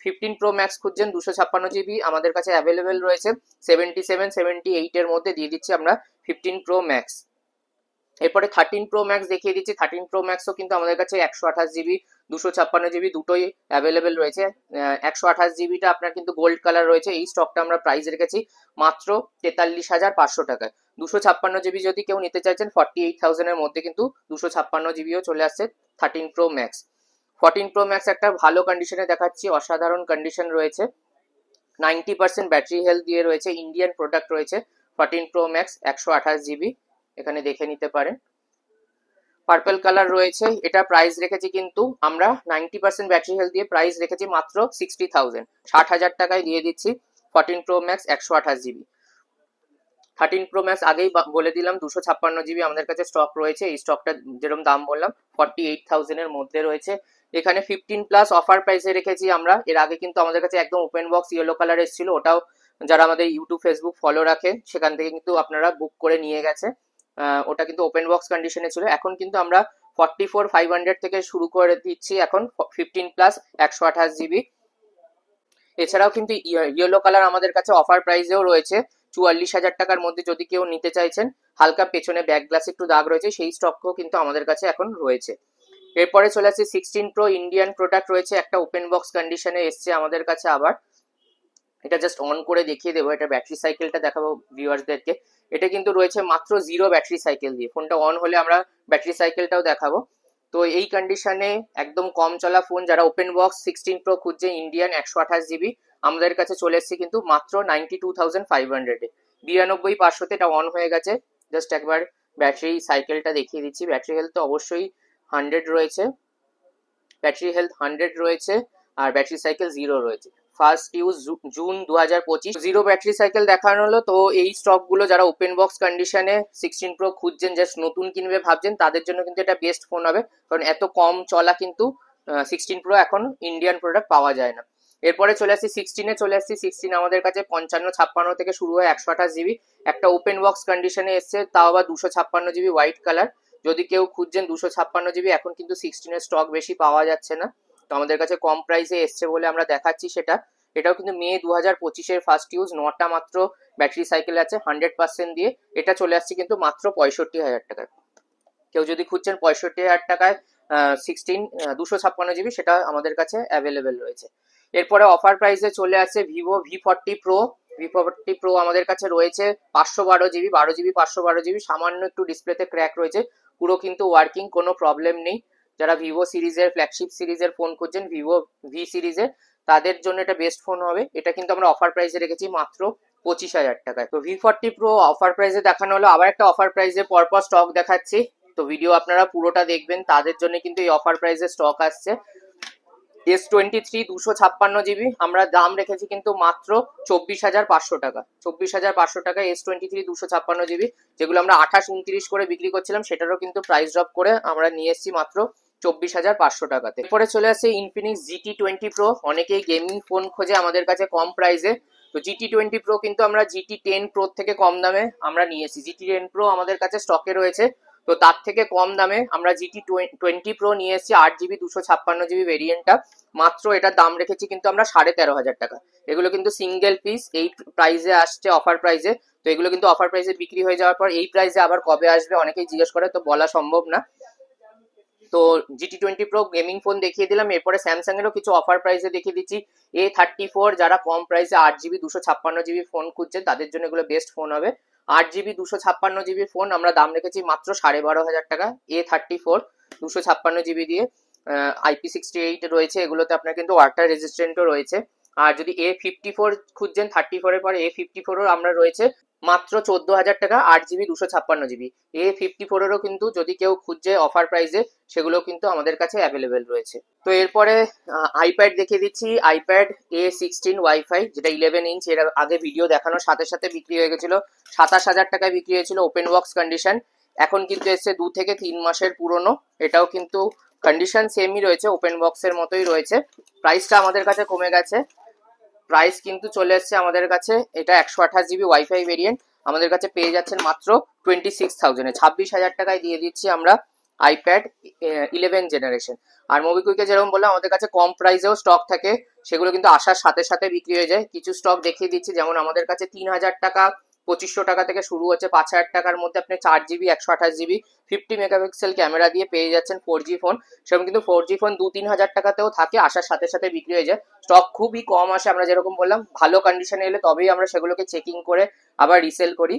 15 প্রো ম্যাক্স খুঁজছেন 256GB আমাদের কাছে অ্যাভেলেবেল রয়েছে 77-78 এর মধ্যে দিয়ে দিচ্ছি আমরা 15 প্রো ম্যাক্স। এরপরে 13 প্রো ম্যাক্স দেখিয়ে দিচ্ছি। 13 প্রো ম্যাক্সও কিন্তু আমাদের কাছে 128GB 256GB দুটোই অ্যাভেলেবেল রয়েছে। 128GBটা আপনার কিন্তু গোল্ড কালার রয়েছে, এই স্টকটা আমরা প্রাইস রেখেছি মাত্র 43,500 টাকায়। 256GB যদি কেউ নিতে চাইছেন 48,000 এর মধ্যে কিন্তু 256GBও চলে আসছে 13 প্রো ম্যাক্স। 14 প্রো ম্যাক্স একটা ভালো কন্ডিশনে দেখাচ্ছি, অসাধারণ কন্ডিশন রয়েছে, 90% ব্যাটারি হেলথ দিয়ে রয়েছে, ইন্ডিয়ান প্রোডাক্ট রয়েছে। 14 প্রো ম্যাক্স 128GB এখানে দেখে নিতে পারেন। পার্পল কালার রয়েছে, এটা প্রাইস রেখেছি কিন্তু আমরা 90% ব্যাটারি হেলথ দিয়ে প্রাইস রেখেছি মাত্র 60,000, 60,000 টাকায় দিয়ে দিচ্ছি 14 pro max 128GB। 13 pro max আগেই বলে দিলাম 256GB আমাদের কাছে স্টক রয়েছে, এই স্টকটা যেরকম দাম বললাম 48,000 এর মধ্যে রয়েছে। এখানে 15+ অফার প্রাইসে রেখেছি আমরা। এর আগে কিন্তু আমাদের কাছে একদম ওপেন বক্স ইয়েলো কালার এসেছিল, ওটাও যারা আমাদের ইউটিউব ফেসবুক ফলো রাখে সেখান থেকে কিন্তু আপনারা বুক করে নিয়ে গেছে, ওটা কিন্তু ওপেন বক্স কন্ডিশনে ছিল। এখন কিন্তু আমরা 44,500 থেকে শুরু করে দিচ্ছি এখন 15+ 128GB। এছাড়াও কিন্তু ইয়েলো কালার আমাদের কাছে অফার প্রাইসেও রয়েছে 44,000 টাকার মধ্যে যদি কেউ নিতে চাইছেন। হালকা পেছনে ব্যাক গ্লাসে একটু দাগ রয়েছে, সেই স্টকও কিন্তু আমাদের কাছে এখন রয়েছে। এরপরে চলে আসছে 16 প্রো ইন্ডিয়ান প্রোডাক্ট রয়েছে, একটা ওপেন বক্স কন্ডিশনে এসছে আমাদের কাছে আবার। এটা জাস্ট অন করে দেখিয়ে দেবো, এটা ব্যাটারি সাইকেলটা দেখাবো ভিউয়ার্সদেরকে। এটা কিন্তু রয়েছে মাত্র 0 ব্যাটারি সাইকেল দিয়ে, ফোনটা অন হলে আমরা ব্যাটারি সাইকেলটাও দেখাবো। তো এই কন্ডিশনে একদম কম চলা ফোন, যারা ওপেন বক্স 16 প্রো খুঁজছে ইন্ডিয়ান 128GB আমাদের কাছে চলে এসছে কিন্তু মাত্র 92,500-এ। 92,500-তে এটা অন হয়ে গেছে। জাস্ট একবার ব্যাটারি সাইকেলটা দেখিয়ে দিচ্ছি। ব্যাটারি হেলথ তো অবশ্যই 100 রয়েছে, ব্যাটারি হেলথ 100 রয়েছে, আর ব্যাটারি সাইকেল 0 রয়েছে। First use June 2025। Zero battery cycle দেখানো হলো। তো এই স্টকগুলো যারা ওপেন বক্স কন্ডিশনে 16 প্রো খুঁজছেন, জাস্ট নতুন কিনবে ভাবছেন, তাদের জন্য কিন্তু এটা বেস্ট ফোন হবে, কারণ এত কম চলা কিন্তু 16 প্রো এখন ইন্ডিয়ান প্রোডাক্ট পাওয়া যায় না। এরপরে চলে আসছি 16-এ। চলে আসছি 16 আমাদের কাছে 55-56 থেকে শুরু হয় 128 জিবি, একটা ওপেন বক্স কন্ডিশনে এসছে, তাও আবার 256 জিবি হোয়াইট কালার। যদি কেউ খুঁজছেন 256 জিবি, এখন কিন্তু 16-এর স্টক বেশি পাওয়া যাচ্ছে না, তো আমাদের কাছে কম প্রাইসে এসছে বলে আমরা দেখাচ্ছি সেটা। এটাও কিন্তু মে 2025-এর ফার্স্ট ইউজ, 9টা মাত্র ব্যাটারি সাইকেল আছে 100% দিয়ে। এটা চলে আসছে কিন্তু মাত্র 65,000 টাকায়। কেউ যদি খুঁজছেন 65,000 টাকায় 16 256 জিবি, সেটা আমাদের কাছে অ্যাভেলেবেল রয়েছে। এরপরে অফার প্রাইসে চলে আসছে Vivo V40 Pro। V40 Pro আমাদের কাছে রয়েছে 512 জিবি, 12 জিবি 512 জিবি। সামান্য একটু ডিসপ্লেতে ক্র্যাক রয়েছে, পুরো কিন্তু ওয়ার্কিং, কোনো প্রবলেম নেই। যারা ভিভো সিরিজের ফ্ল্যাগশিপ সিরিজের ফোন খুঁজছেন, ভিভো ভি সিরিজের, তাদের জন্য এটা বেস্ট ফোন হবে। এটা কিন্তু আমরা অফার প্রাইসে রেখেছি মাত্র 25,000 টাকায়। তো V40 Pro অফার প্রাইসে দেখানো হলো, আবার একটা অফার প্রাইসে পরপর স্টক দেখাচ্ছি, তো ভিডিও আপনারা পুরোটা দেখবেন, তাদের জন্য কিন্তু এই অফার প্রাইসে স্টক আসছে। S23 256 জিবি আমরা দাম রেখেছি কিন্তু মাত্র 24,500 টাকা। 24,500 টাকা S23 256 জিবি, যেগুলো আমরা 28-29 করে বিক্রি করছিলাম, সেটারও কিন্তু প্রাইস ড্রপ করে আমরা নিয়ে এসেছি মাত্র 24,500 টাকাতে। এরপরে চলে আসছে Infinix GT20 Pro। অনেকেই গেমিং ফোন খোঁজে আমাদের কাছে কম প্রাইসে, তো GT20 Pro কিন্তু আমরা GT10 Pro থেকে কম দামে আমরা নিয়েছি। GT10 Pro আমাদের কাছে স্টকে রয়েছে, তো তার থেকে কম দামে আমরা GT20 Pro নিয়ে এসেছি 8 জিবি 256 জিবি ভেরিয়েন্টটা। মাত্র এটার দাম রেখেছি কিন্তু আমরা 13,500 টাকা। এগুলো কিন্তু সিঙ্গেল পিস এই প্রাইসে আসছে অফার প্রাইসে, তো এগুলো কিন্তু অফার প্রাইসে বিক্রি হয়ে যাওয়ার পর এই প্রাইসে আবার কবে আসবে অনেকেই জিজ্ঞেস করে, তো বলা সম্ভব না। তো GT20 Pro গেমিং ফোন দেখিয়ে দিলাম। এরপরে স্যামসাং এরও কিছু অফার প্রাইসে দেখিয়ে দিচ্ছি। A34, যারা কম প্রাইসে 8 জিবি 256 জিবি ফোন খুঁজছে, তাদের জন্য এগুলো বেস্ট ফোন হবে। 8 জিবি 256 জিবি ফোন আমরা দাম রেখেছি মাত্র 12,500 টাকা। A34 256 জিবি দিয়ে IP68 রয়েছে, এগুলোতে আপনার কিন্তু ওয়াটার রেজিস্ট্যান্টও রয়েছে। আর যদি A54 খুঁজছেন 34-এর পরে A54ও আমরা রয়েছে মাত্র 14,000 টাকা, 8 জিবি 256 জিবি। A54-এরও কিন্তু যদি কেউ খুঁজছে অফার প্রাইসে, সেগুলো কিন্তু আমাদের কাছে অ্যাভেলেবেল রয়েছে। তো এরপরে আইপ্যাড দেখিয়ে দিচ্ছি। আইপ্যাড A16 ওয়াইফাই, যেটা 11 ইঞ্চ, এর আগে ভিডিও দেখানোর সাথে সাথে বিক্রি হয়ে গেছিল 27,000 টাকায় বিক্রি হয়েছিল ওপেন বক্স কন্ডিশন। এখন কিন্তু এসছে 2 থেকে 3 মাসের পুরনো, এটাও কিন্তু কন্ডিশন সেমই রয়েছে, ওপেন বক্সের মতোই রয়েছে। প্রাইসটা আমাদের কাছে কমে গেছে, প্রাইস কিন্তু চলে এসছে আমাদের কাছে, এটা 128 জিবি ওয়াইফাই ভেরিয়েন্ট আমাদের কাছে পেয়ে যাচ্ছেন মাত্র 26,000-এ। 26,000 টাকায় দিয়ে দিচ্ছি আমরা আইপ্যাড 11 জেনারেশন। আর মোবিকুইকে যেরকম বললাম, আমাদের কাছে কম প্রাইসেও স্টক থাকে, সেগুলো কিন্তু আসার সাথে সাথে বিক্রি হয়ে যায়। কিছু স্টক দেখিয়ে দিচ্ছি, যেমন আমাদের কাছে 3,000 টাকা 2500 টাকা থেকে শুরু হচ্ছে, 5,000 টাকার মধ্যে আপনি 4 জিবি 128 জিবি 50 মেগাপিক্সেল ক্যামেরা দিয়ে পেয়ে যাচ্ছেন 4G ফোন। সেরকম কিন্তু 4G ফোন 2-3 হাজার টাকাতেও থাকে, আসার সাথে সাথে বিক্রি হয়ে যায়। স্টক খুবই কম আসে, আমরা যেরকম বললাম ভালো কন্ডিশনে এলে তবেই আমরা সেগুলোকে চেকিং করে আবার রিসেল করি।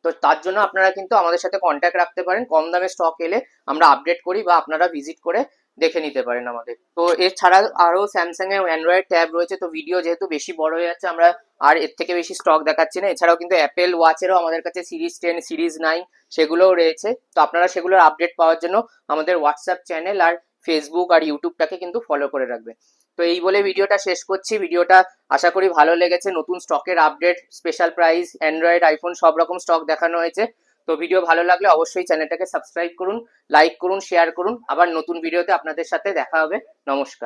তো তার জন্য আপনারা কিন্তু আমাদের সাথে কন্ট্যাক্ট রাখতে পারেন, কম দামে স্টক এলে আমরা আপডেট করি, বা আপনারা ভিজিট করে দেখে নিতে পারেন আমাদের। তো এছাড়া আরো স্যামসাং এর অ্যান্ড্রয়েড ট্যাব রয়েছে, তো ভিডিও যেহেতু বেশি বড় হয়ে যাচ্ছে, আমরা আর এর থেকে বেশি স্টক দেখাচ্ছি না। এছাড়াও কিন্তু অ্যাপেল ওয়াচেরও আমাদের কাছে সিরিজ 10 সিরিজ 9 সেগুলোও রয়েছে, তো আপনারা সেগুলোর আপডেট পাওয়ার জন্য আমাদের হোয়াটসঅ্যাপ চ্যানেল আর ফেসবুক আর ইউটিউবটাকে কিন্তু ফলো করে রাখবেন। তো এই বলে ভিডিওটা শেষ করছি। ভিডিওটা আশা করি ভালো লেগেছে, নতুন স্টকের update, special price, Android iPhone সব রকম স্টক দেখানো হয়েছে। তো ভিডিও ভালো লাগলে অবশ্যই চ্যানেলটাকে সাবস্ক্রাইব করুন, লাইক করুন, শেয়ার করুন। আবার নতুন ভিডিওতে আপনাদের সাথে দেখা হবে। নমস্কার।